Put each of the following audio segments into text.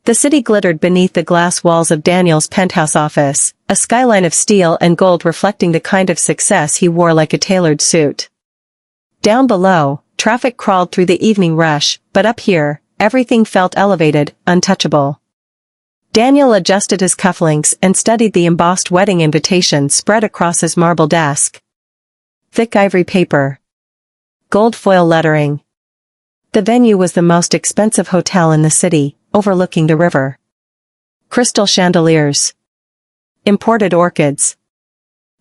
The city glittered beneath the glass walls of Daniel's penthouse office, a skyline of steel and gold reflecting the kind of success he wore like a tailored suit. Down below, traffic crawled through the evening rush, but up here, everything felt elevated, untouchable. Daniel adjusted his cufflinks and studied the embossed wedding invitation spread across his marble desk. Thick ivory paper. Gold foil lettering. The venue was the most expensive hotel in the city, overlooking the river. Crystal chandeliers. Imported orchids.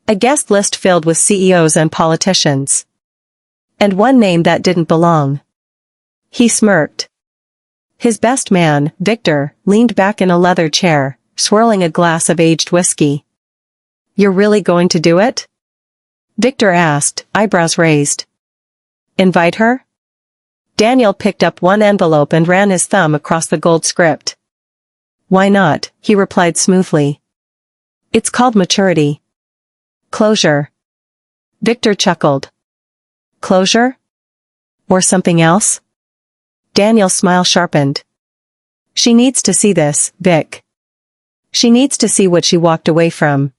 A guest list filled with CEOs and politicians. And one name that didn't belong. He smirked. His best man, Victor, leaned back in a leather chair, swirling a glass of aged whiskey. "You're really going to do it?" Victor asked, eyebrows raised. "Invite her?" Daniel picked up one envelope and ran his thumb across the gold script. "Why not?" he replied smoothly. "It's called maturity." "Closure." Victor chuckled. "Closure? Or something else?" Daniel's smile sharpened. "She needs to see this, Vic. She needs to see what she walked away from."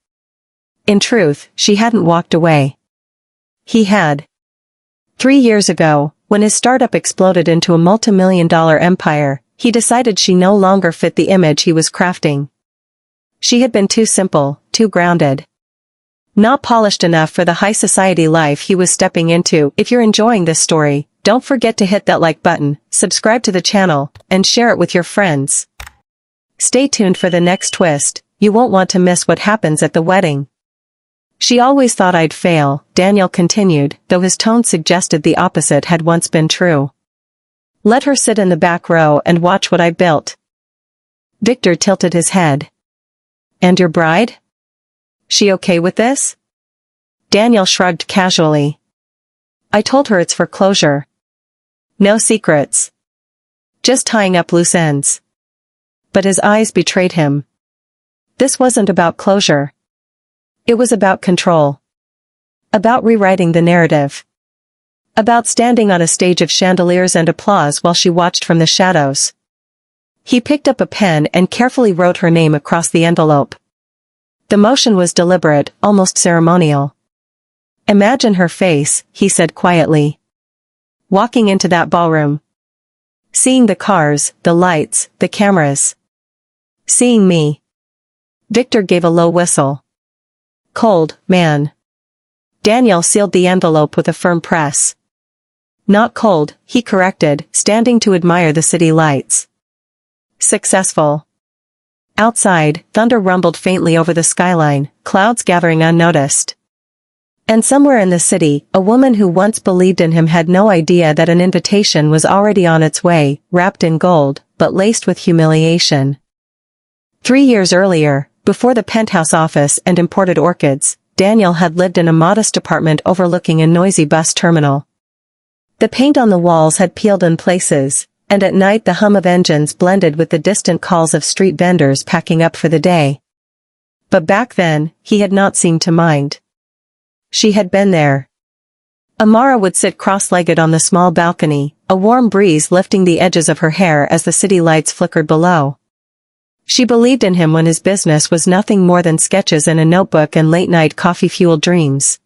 In truth, she hadn't walked away. He had. 3 years ago, when his startup exploded into a multi-million-dollar empire, he decided she no longer fit the image he was crafting. She had been too simple, too grounded. Not polished enough for the high society life he was stepping into. If you're enjoying this story, don't forget to hit that like button, subscribe to the channel, and share it with your friends. Stay tuned for the next twist. You won't want to miss what happens at the wedding. "She always thought I'd fail," Daniel continued, though his tone suggested the opposite had once been true. "Let her sit in the back row and watch what I built." Victor tilted his head. "And your bride? She okay with this?" Daniel shrugged casually. "I told her it's for closure. No secrets. Just tying up loose ends." But his eyes betrayed him. This wasn't about closure. It was about control. About rewriting the narrative. About standing on a stage of chandeliers and applause while she watched from the shadows. He picked up a pen and carefully wrote her name across the envelope. The motion was deliberate, almost ceremonial. "Imagine her face," he said quietly. "Walking into that ballroom. Seeing the cars, the lights, the cameras. Seeing me." Victor gave a low whistle. "Cold, man." Daniel sealed the envelope with a firm press. "Not cold," he corrected, standing to admire the city lights. "Successful." Outside, thunder rumbled faintly over the skyline, clouds gathering unnoticed. And somewhere in the city, a woman who once believed in him had no idea that an invitation was already on its way, wrapped in gold, but laced with humiliation. 3 years earlier, before the penthouse office and imported orchids, Daniel had lived in a modest apartment overlooking a noisy bus terminal. The paint on the walls had peeled in places, and at night the hum of engines blended with the distant calls of street vendors packing up for the day. But back then, he had not seemed to mind. She had been there. Amara would sit cross-legged on the small balcony, a warm breeze lifting the edges of her hair as the city lights flickered below. She believed in him when his business was nothing more than sketches in a notebook and late-night coffee-fueled dreams.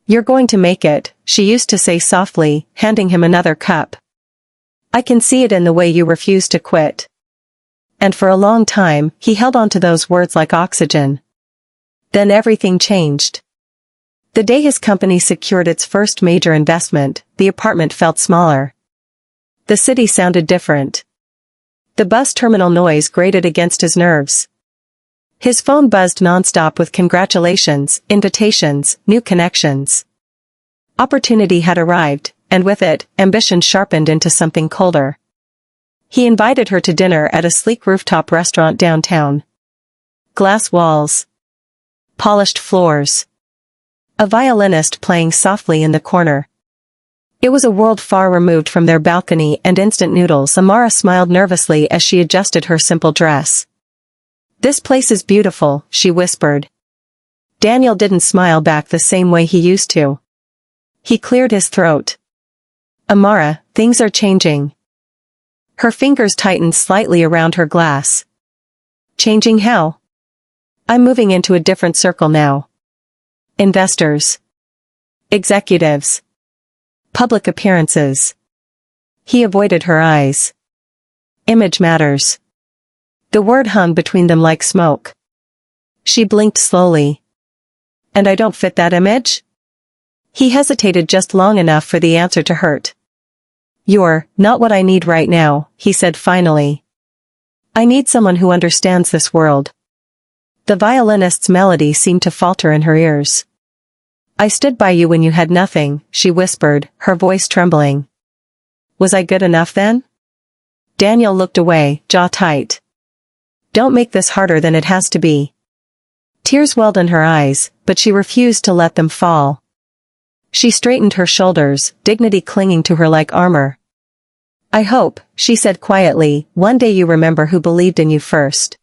"You're going to make it," she used to say softly, handing him another cup. "I can see it in the way you refuse to quit." And for a long time, he held on to those words like oxygen. Then everything changed. The day his company secured its first major investment, the apartment felt smaller. The city sounded different. The bus terminal noise grated against his nerves. His phone buzzed nonstop with congratulations, invitations, new connections. Opportunity had arrived, and with it, ambition sharpened into something colder. He invited her to dinner at a sleek rooftop restaurant downtown. Glass walls. Polished floors. A violinist playing softly in the corner. It was a world far removed from their balcony and instant noodles. Amara smiled nervously as she adjusted her simple dress. "This place is beautiful," she whispered. Daniel didn't smile back the same way he used to. He cleared his throat. "Amara, things are changing." Her fingers tightened slightly around her glass. Changing how? I'm moving into a different circle now. Investors. Executives. Public appearances. He avoided her eyes. Image matters. The word hung between them like smoke. She blinked slowly. And I don't fit that image? He hesitated just long enough for the answer to hurt. You're not what I need right now, he said finally. I need someone who understands this world. The violinist's melody seemed to falter in her ears. I stood by you when you had nothing, she whispered, her voice trembling. Was I good enough then? Daniel looked away, jaw tight. Don't make this harder than it has to be. Tears welled in her eyes, but she refused to let them fall. She straightened her shoulders, dignity clinging to her like armor. I hope, she said quietly, one day you remember who believed in you first.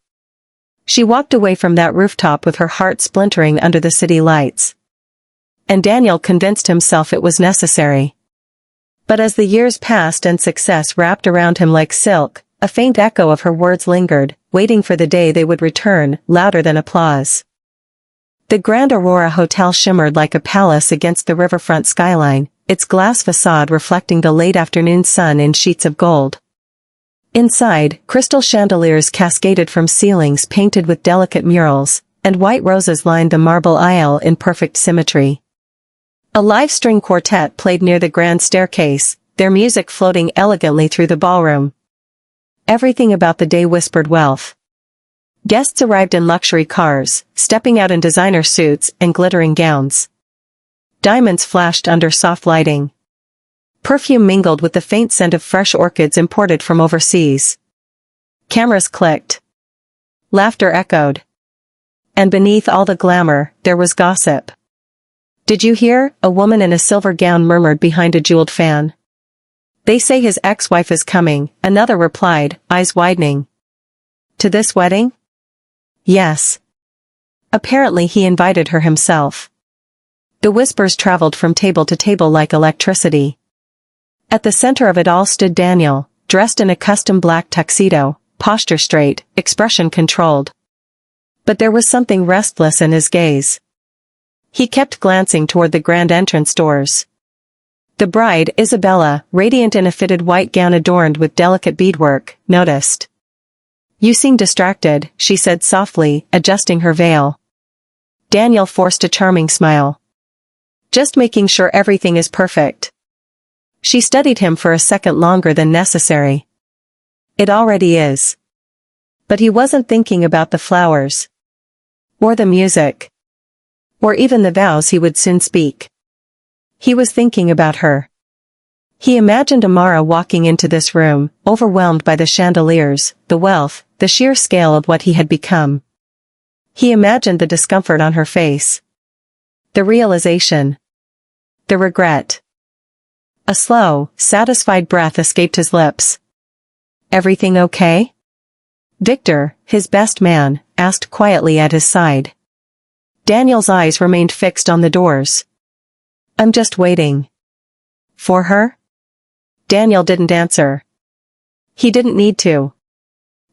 She walked away from that rooftop with her heart splintering under the city lights. And Daniel convinced himself it was necessary. But as the years passed and success wrapped around him like silk, a faint echo of her words lingered, waiting for the day they would return, louder than applause. The Grand Aurora Hotel shimmered like a palace against the riverfront skyline, its glass facade reflecting the late afternoon sun in sheets of gold. Inside, crystal chandeliers cascaded from ceilings painted with delicate murals, and white roses lined the marble aisle in perfect symmetry. A live string quartet played near the grand staircase, their music floating elegantly through the ballroom. Everything about the day whispered wealth. Guests arrived in luxury cars, stepping out in designer suits and glittering gowns. Diamonds flashed under soft lighting. Perfume mingled with the faint scent of fresh orchids imported from overseas. Cameras clicked. Laughter echoed. And beneath all the glamour, there was gossip. Did you hear? A woman in a silver gown murmured behind a jeweled fan. They say his ex-wife is coming, another replied, eyes widening. To this wedding? Yes. Apparently he invited her himself. The whispers traveled from table to table like electricity. At the center of it all stood Daniel, dressed in a custom black tuxedo, posture straight, expression controlled. But there was something restless in his gaze. He kept glancing toward the grand entrance doors. The bride, Isabella, radiant in a fitted white gown adorned with delicate beadwork, noticed. You seem distracted, she said softly, adjusting her veil. Daniel forced a charming smile. Just making sure everything is perfect. She studied him for a second longer than necessary. It already is. But he wasn't thinking about the flowers. Or the music. Or even the vows he would soon speak. He was thinking about her. He imagined Amara walking into this room, overwhelmed by the chandeliers, the wealth, the sheer scale of what he had become. He imagined the discomfort on her face. The realization. The regret. A slow, satisfied breath escaped his lips. Everything okay? Victor, his best man, asked quietly at his side. Daniel's eyes remained fixed on the doors. I'm just waiting. For her? Daniel didn't answer. He didn't need to.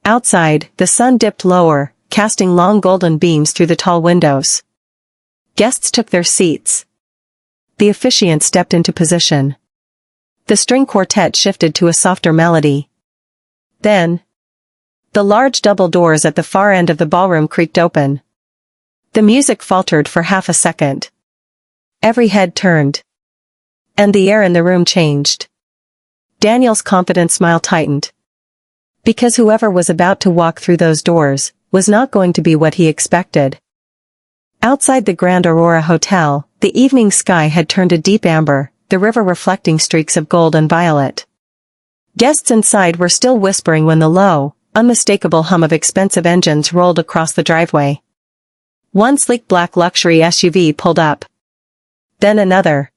Outside, the sun dipped lower, casting long golden beams through the tall windows. Guests took their seats. The officiant stepped into position. The string quartet shifted to a softer melody. Then, the large double doors at the far end of the ballroom creaked open. The music faltered for half a second. Every head turned. And the air in the room changed. Daniel's confident smile tightened. Because whoever was about to walk through those doors was not going to be what he expected. Outside the Grand Aurora Hotel, the evening sky had turned a deep amber, the river reflecting streaks of gold and violet. Guests inside were still whispering when the low, unmistakable hum of expensive engines rolled across the driveway. One sleek black luxury SUV pulled up. Then another.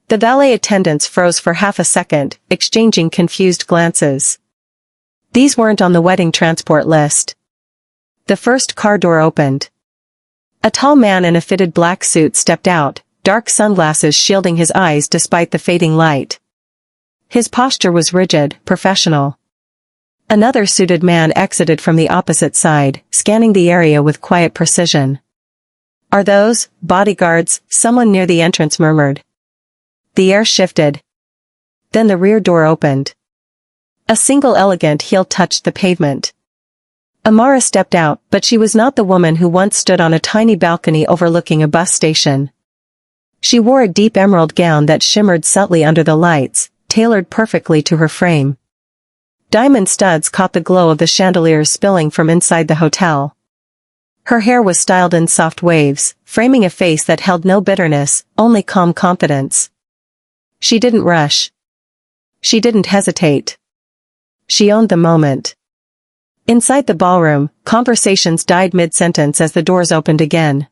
The valet attendants froze for half a second, exchanging confused glances. These weren't on the wedding transport list. The first car door opened. A tall man in a fitted black suit stepped out, dark sunglasses shielding his eyes despite the fading light. His posture was rigid, professional. Another suited man exited from the opposite side, scanning the area with quiet precision. "Are those bodyguards?" someone near the entrance murmured. The air shifted. Then the rear door opened. A single elegant heel touched the pavement. Amara stepped out, but she was not the woman who once stood on a tiny balcony overlooking a bus station. She wore a deep emerald gown that shimmered subtly under the lights, tailored perfectly to her frame. Diamond studs caught the glow of the chandeliers spilling from inside the hotel. Her hair was styled in soft waves, framing a face that held no bitterness, only calm confidence. She didn't rush. She didn't hesitate. She owned the moment. Inside the ballroom, conversations died mid-sentence as the doors opened again.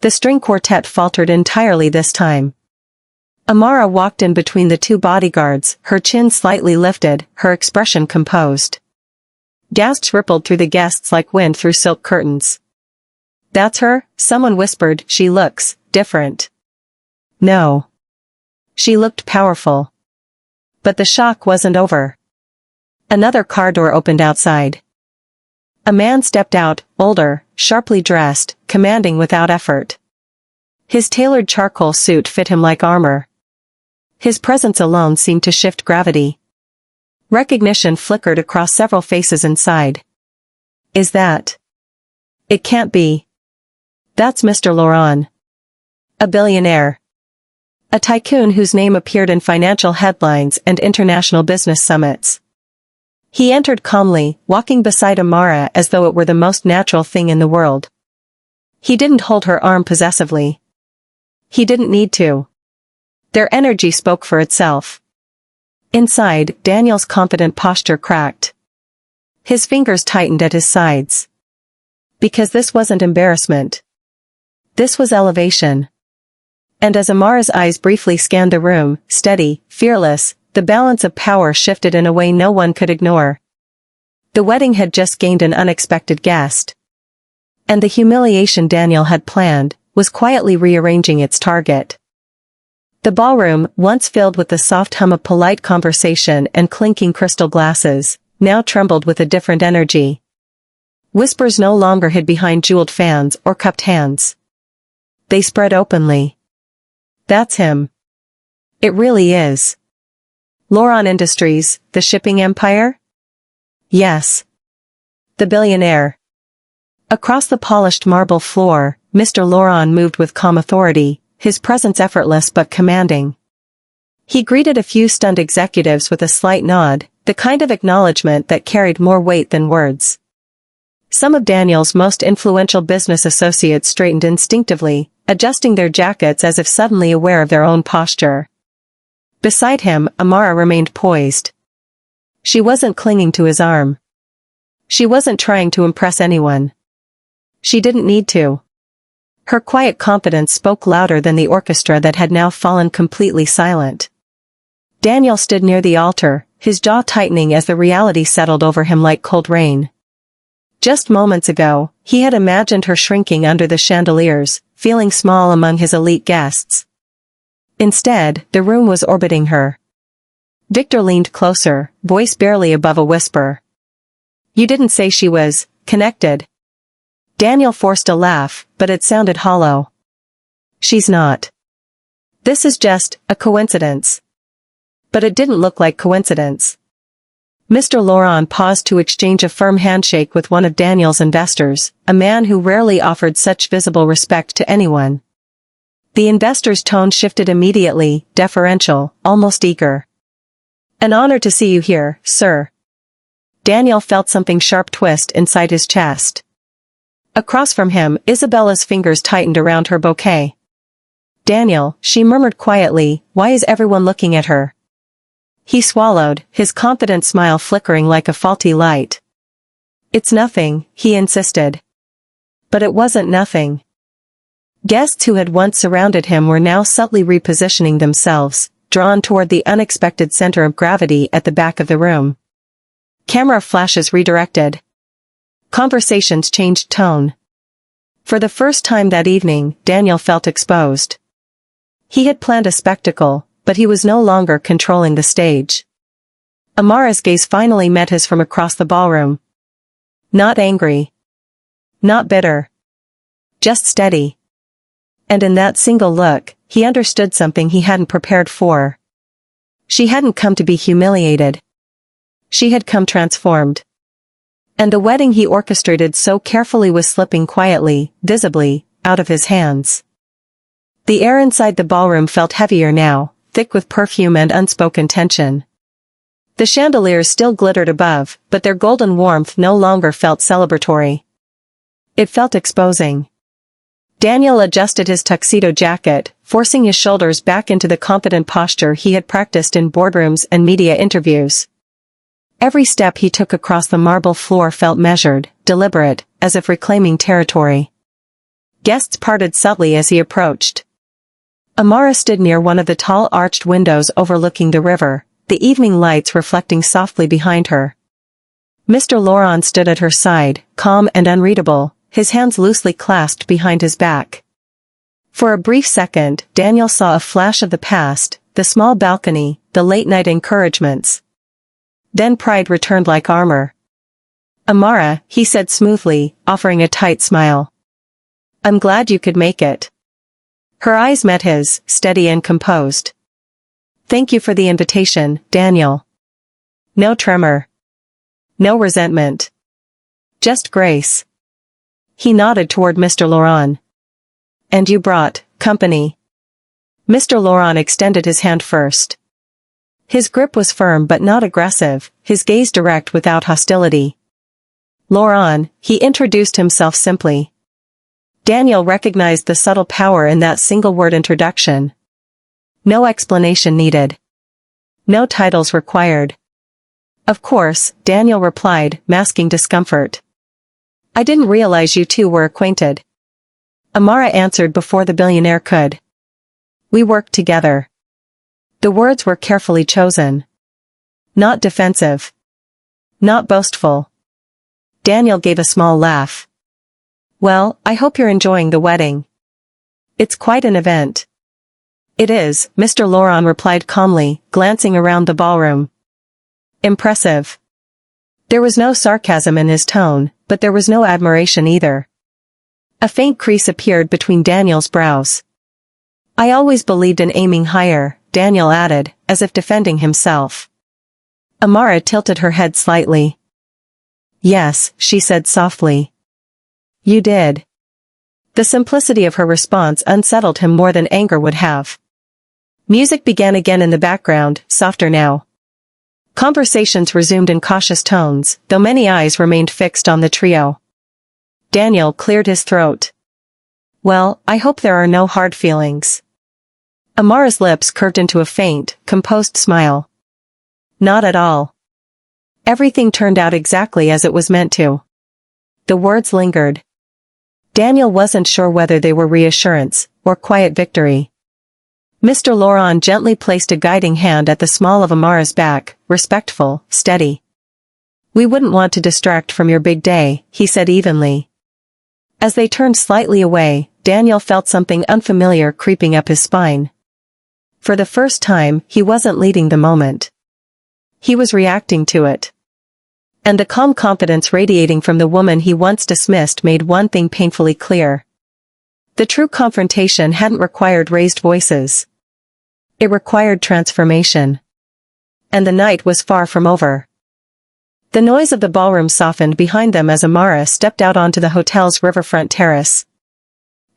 The string quartet faltered entirely this time. Amara walked in between the two bodyguards, her chin slightly lifted, her expression composed. Gasps rippled through the guests like wind through silk curtains. "That's her?" someone whispered. "She looks different." No. She looked powerful. But the shock wasn't over. Another car door opened outside. A man stepped out, older, sharply dressed, commanding without effort. His tailored charcoal suit fit him like armor. His presence alone seemed to shift gravity. Recognition flickered across several faces inside. "Is that? It can't be. That's Mr. Laurent. A billionaire. A tycoon whose name appeared in financial headlines and international business summits." He entered calmly, walking beside Amara as though it were the most natural thing in the world. He didn't hold her arm possessively. He didn't need to. Their energy spoke for itself. Inside, Daniel's confident posture cracked. His fingers tightened at his sides. Because this wasn't embarrassment. This was elevation. And as Amara's eyes briefly scanned the room, steady, fearless, the balance of power shifted in a way no one could ignore. The wedding had just gained an unexpected guest. And the humiliation Daniel had planned was quietly rearranging its target. The ballroom, once filled with the soft hum of polite conversation and clinking crystal glasses, now trembled with a different energy. Whispers no longer hid behind jeweled fans or cupped hands. They spread openly. "That's him. It really is. Laurent Industries, the shipping empire? Yes. The billionaire." Across the polished marble floor, Mr. Laurent moved with calm authority, his presence effortless but commanding. He greeted a few stunned executives with a slight nod, the kind of acknowledgement that carried more weight than words. Some of Daniel's most influential business associates straightened instinctively, adjusting their jackets as if suddenly aware of their own posture. Beside him, Amara remained poised. She wasn't clinging to his arm. She wasn't trying to impress anyone. She didn't need to. Her quiet confidence spoke louder than the orchestra that had now fallen completely silent. Daniel stood near the altar, his jaw tightening as the reality settled over him like cold rain. Just moments ago, he had imagined her shrinking under the chandeliers, feeling small among his elite guests. Instead, the room was orbiting her. Victor leaned closer, voice barely above a whisper. "You didn't say she was connected." Daniel forced a laugh, but it sounded hollow. "She's not. This is just a coincidence." But it didn't look like coincidence. Mr. Laurent paused to exchange a firm handshake with one of Daniel's investors, a man who rarely offered such visible respect to anyone. The investor's tone shifted immediately, deferential, almost eager. "An honor to see you here, sir." Daniel felt something sharp twist inside his chest. Across from him, Isabella's fingers tightened around her bouquet. "Daniel," she murmured quietly, "why is everyone looking at her?" He swallowed, his confident smile flickering like a faulty light. "It's nothing," he insisted. But it wasn't nothing. Guests who had once surrounded him were now subtly repositioning themselves, drawn toward the unexpected center of gravity at the back of the room. Camera flashes redirected. Conversations changed tone. For the first time that evening, Daniel felt exposed. He had planned a spectacle, but he was no longer controlling the stage. Amara's gaze finally met his from across the ballroom. Not angry. Not bitter. Just steady. And in that single look, he understood something he hadn't prepared for. She hadn't come to be humiliated. She had come transformed. And the wedding he orchestrated so carefully was slipping quietly, visibly, out of his hands. The air inside the ballroom felt heavier now, thick with perfume and unspoken tension. The chandeliers still glittered above, but their golden warmth no longer felt celebratory. It felt exposing. Daniel adjusted his tuxedo jacket, forcing his shoulders back into the confident posture he had practiced in boardrooms and media interviews. Every step he took across the marble floor felt measured, deliberate, as if reclaiming territory. Guests parted subtly as he approached. Amara stood near one of the tall arched windows overlooking the river, the evening lights reflecting softly behind her. Mr. Laurent stood at her side, calm and unreadable, his hands loosely clasped behind his back. For a brief second, Daniel saw a flash of the past, the small balcony, the late-night encouragements. Then pride returned like armor. Amara, he said smoothly, offering a tight smile. I'm glad you could make it. Her eyes met his, steady and composed. Thank you for the invitation, Daniel. No tremor. No resentment. Just grace. He nodded toward Mr. Laurent. And you brought company. Mr. Laurent extended his hand first. His grip was firm but not aggressive, his gaze direct without hostility. Laurent, he introduced himself simply. Daniel recognized the subtle power in that single-word introduction. No explanation needed. No titles required. Of course, Daniel replied, masking discomfort. I didn't realize you two were acquainted. Amara answered before the billionaire could. We worked together. The words were carefully chosen. Not defensive. Not boastful. Daniel gave a small laugh. Well, I hope you're enjoying the wedding. It's quite an event. It is, Mr. Laurent replied calmly, glancing around the ballroom. Impressive. There was no sarcasm in his tone, but there was no admiration either. A faint crease appeared between Daniel's brows. I always believed in aiming higher, Daniel added, as if defending himself. Amara tilted her head slightly. Yes, she said softly. You did. The simplicity of her response unsettled him more than anger would have. Music began again in the background, softer now. Conversations resumed in cautious tones, though many eyes remained fixed on the trio. Daniel cleared his throat. Well, I hope there are no hard feelings. Amara's lips curved into a faint, composed smile. Not at all. Everything turned out exactly as it was meant to. The words lingered. Daniel wasn't sure whether they were reassurance, or quiet victory. Mr. Laurent gently placed a guiding hand at the small of Amara's back, respectful, steady. We wouldn't want to distract from your big day, he said evenly. As they turned slightly away, Daniel felt something unfamiliar creeping up his spine. For the first time, he wasn't leading the moment. He was reacting to it. And the calm confidence radiating from the woman he once dismissed made one thing painfully clear. The true confrontation hadn't required raised voices. It required transformation. And the night was far from over. The noise of the ballroom softened behind them as Amara stepped out onto the hotel's riverfront terrace.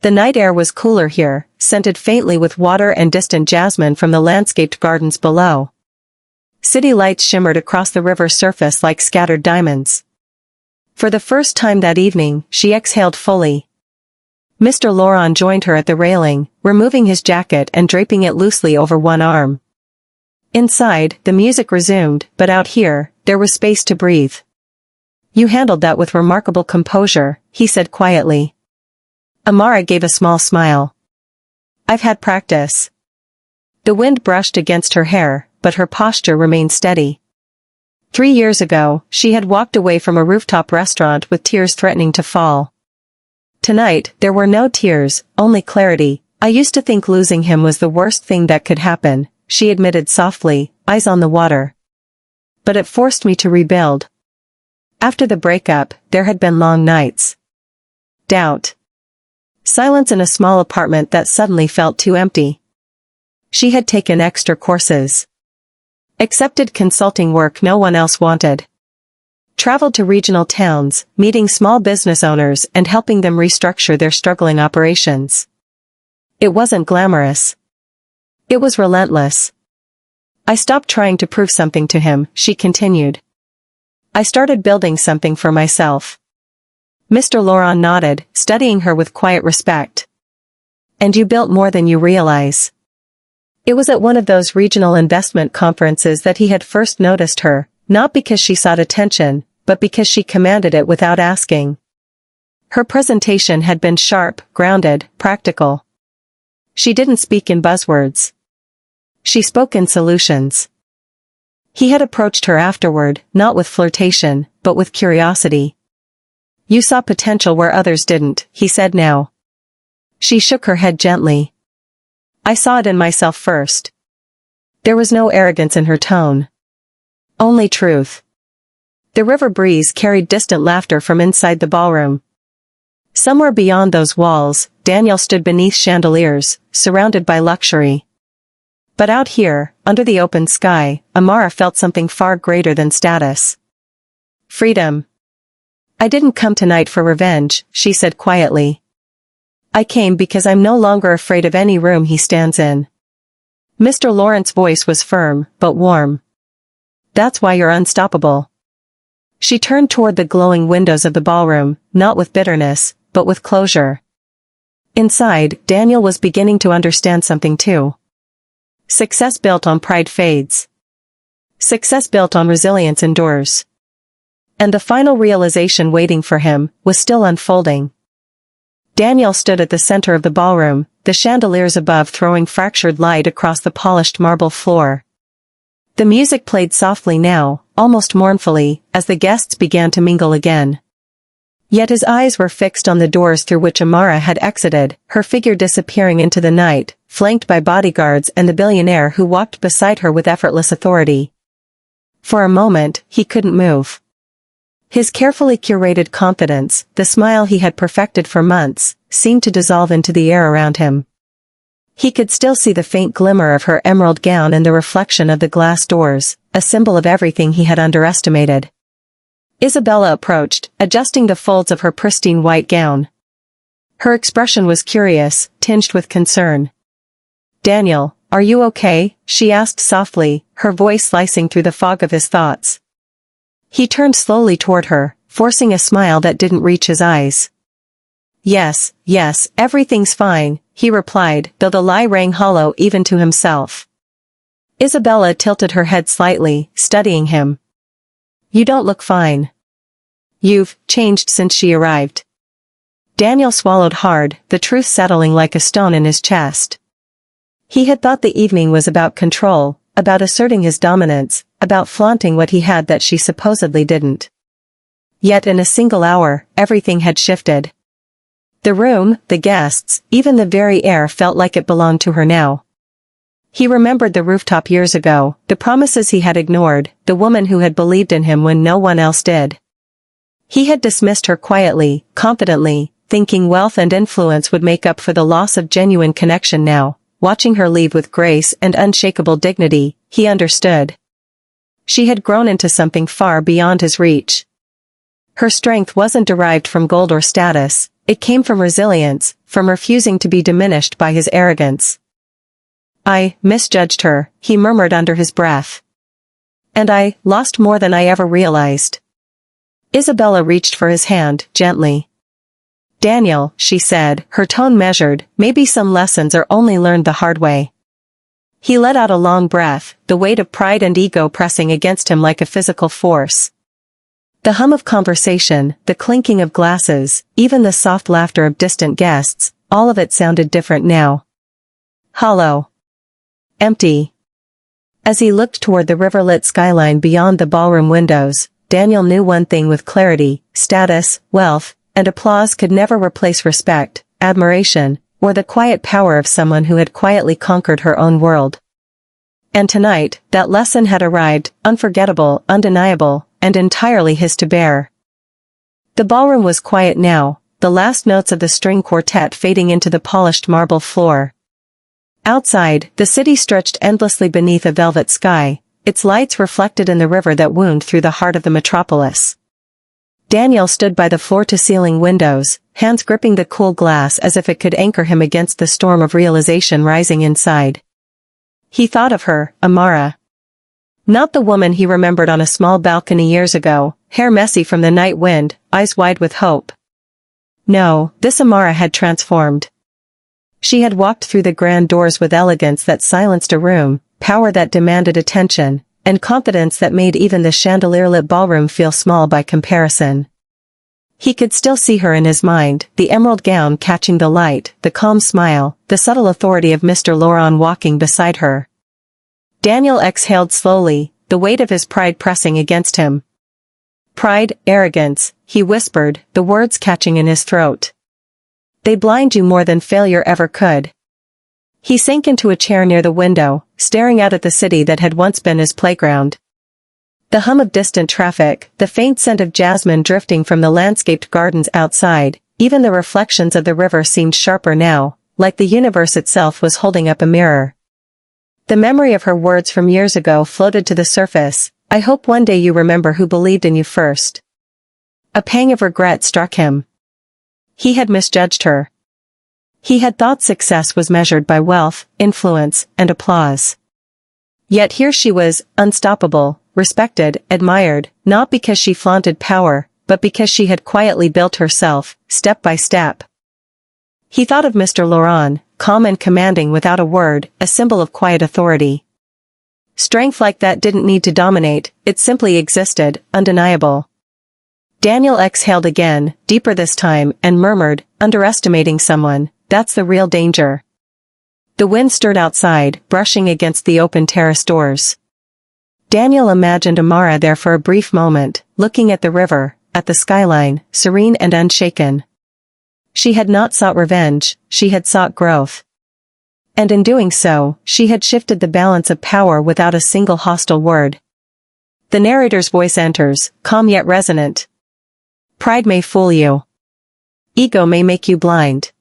The night air was cooler here, scented faintly with water and distant jasmine from the landscaped gardens below. City lights shimmered across the river's surface like scattered diamonds. For the first time that evening, she exhaled fully. Mr. Laurent joined her at the railing, removing his jacket and draping it loosely over one arm. Inside, the music resumed, but out here, there was space to breathe. You handled that with remarkable composure, he said quietly. Amara gave a small smile. I've had practice. The wind brushed against her hair, but her posture remained steady. 3 years ago, she had walked away from a rooftop restaurant with tears threatening to fall. Tonight, there were no tears, only clarity. I used to think losing him was the worst thing that could happen, she admitted softly, eyes on the water. but it forced me to rebuild. After the breakup, there had been long nights. Doubt. Silence in a small apartment that suddenly felt too empty. She had taken extra courses. Accepted consulting work no one else wanted. Traveled to regional towns, meeting small business owners and helping them restructure their struggling operations. It wasn't glamorous. It was relentless. I stopped trying to prove something to him, she continued. I started building something for myself. Mr. Laurent nodded, studying her with quiet respect. And you built more than you realize. It was at one of those regional investment conferences that he had first noticed her, not because she sought attention, but because she commanded it without asking. Her presentation had been sharp, grounded, practical. She didn't speak in buzzwords. She spoke in solutions. He had approached her afterward, not with flirtation, but with curiosity. You saw potential where others didn't, he said now. She shook her head gently. I saw it in myself first. There was no arrogance in her tone. Only truth. The river breeze carried distant laughter from inside the ballroom. Somewhere beyond those walls, Daniel stood beneath chandeliers, surrounded by luxury. But out here, under the open sky, Amara felt something far greater than status. Freedom. I didn't come tonight for revenge, she said quietly. I came because I'm no longer afraid of any room he stands in. Mr. Laurent's voice was firm, but warm. That's why you're unstoppable. She turned toward the glowing windows of the ballroom, not with bitterness, but with closure. Inside, Daniel was beginning to understand something too. Success built on pride fades. Success built on resilience endures. And the final realization waiting for him was still unfolding. Daniel stood at the center of the ballroom, the chandeliers above throwing fractured light across the polished marble floor. The music played softly now, almost mournfully, as the guests began to mingle again. Yet his eyes were fixed on the doors through which Amara had exited, her figure disappearing into the night, flanked by bodyguards and the billionaire who walked beside her with effortless authority. For a moment, he couldn't move. His carefully curated confidence, the smile he had perfected for months, seemed to dissolve into the air around him. He could still see the faint glimmer of her emerald gown and the reflection of the glass doors, a symbol of everything he had underestimated. Isabella approached, adjusting the folds of her pristine white gown. Her expression was curious, tinged with concern. Daniel, are you okay? She asked softly, her voice slicing through the fog of his thoughts. He turned slowly toward her, forcing a smile that didn't reach his eyes. Yes, everything's fine, he replied, though the lie rang hollow even to himself. Isabella tilted her head slightly, studying him. You don't look fine. You've changed since she arrived. Daniel swallowed hard, the truth settling like a stone in his chest. He had thought the evening was about control, about asserting his dominance, about flaunting what he had that she supposedly didn't. Yet in a single hour, everything had shifted. The room, the guests, even the very air felt like it belonged to her now. He remembered the rooftop years ago, the promises he had ignored, the woman who had believed in him when no one else did. He had dismissed her quietly, confidently, thinking wealth and influence would make up for the loss of genuine connection now. Watching her leave with grace and unshakable dignity, he understood. She had grown into something far beyond his reach. Her strength wasn't derived from gold or status, it came from resilience, from refusing to be diminished by his arrogance. I misjudged her, he murmured under his breath. And I lost more than I ever realized. Isabella reached for his hand, gently. Daniel, she said, her tone measured, maybe some lessons are only learned the hard way. He let out a long breath, the weight of pride and ego pressing against him like a physical force. The hum of conversation, the clinking of glasses, even the soft laughter of distant guests, all of it sounded different now. Hollow. Empty. As he looked toward the river-lit skyline beyond the ballroom windows, Daniel knew one thing with clarity: status, wealth, and applause could never replace respect, admiration, or the quiet power of someone who had quietly conquered her own world. And tonight, that lesson had arrived, unforgettable, undeniable, and entirely his to bear. The ballroom was quiet now, the last notes of the string quartet fading into the polished marble floor. Outside, the city stretched endlessly beneath a velvet sky, its lights reflected in the river that wound through the heart of the metropolis. Daniel stood by the floor-to-ceiling windows, hands gripping the cool glass as if it could anchor him against the storm of realization rising inside. He thought of her, Amara. Not the woman he remembered on a small balcony years ago, hair messy from the night wind, eyes wide with hope. No, this Amara had transformed. She had walked through the grand doors with elegance that silenced a room, power that demanded attention, and confidence that made even the chandelier-lit ballroom feel small by comparison. He could still see her in his mind, the emerald gown catching the light, the calm smile, the subtle authority of Mr. Laurent walking beside her. Daniel exhaled slowly, the weight of his pride pressing against him. Pride, arrogance, he whispered, the words catching in his throat. They blind you more than failure ever could. He sank into a chair near the window, staring out at the city that had once been his playground. The hum of distant traffic, the faint scent of jasmine drifting from the landscaped gardens outside, even the reflections of the river seemed sharper now, like the universe itself was holding up a mirror. The memory of her words from years ago floated to the surface, I hope one day you remember who believed in you first. A pang of regret struck him. He had misjudged her. He had thought success was measured by wealth, influence, and applause. Yet here she was, unstoppable, respected, admired, not because she flaunted power, but because she had quietly built herself, step by step. He thought of Mr. Laurent, calm and commanding without a word, a symbol of quiet authority. Strength like that didn't need to dominate, it simply existed, undeniable. Daniel exhaled again, deeper this time, and murmured, underestimating someone, that's the real danger. The wind stirred outside, brushing against the open terrace doors. Daniel imagined Amara there for a brief moment, looking at the river, at the skyline, serene and unshaken. She had not sought revenge, she had sought growth. And in doing so, she had shifted the balance of power without a single hostile word. The narrator's voice enters, calm yet resonant. Pride may fool you. Ego may make you blind.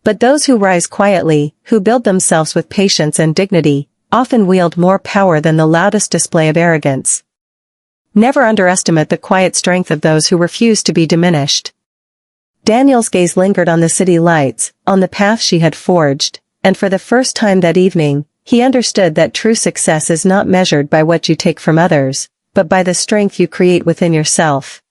But those who rise quietly, who build themselves with patience and dignity, often wield more power than the loudest display of arrogance. Never underestimate the quiet strength of those who refuse to be diminished. Daniel's gaze lingered on the city lights, on the path she had forged, and for the first time that evening, he understood that true success is not measured by what you take from others, but by the strength you create within yourself.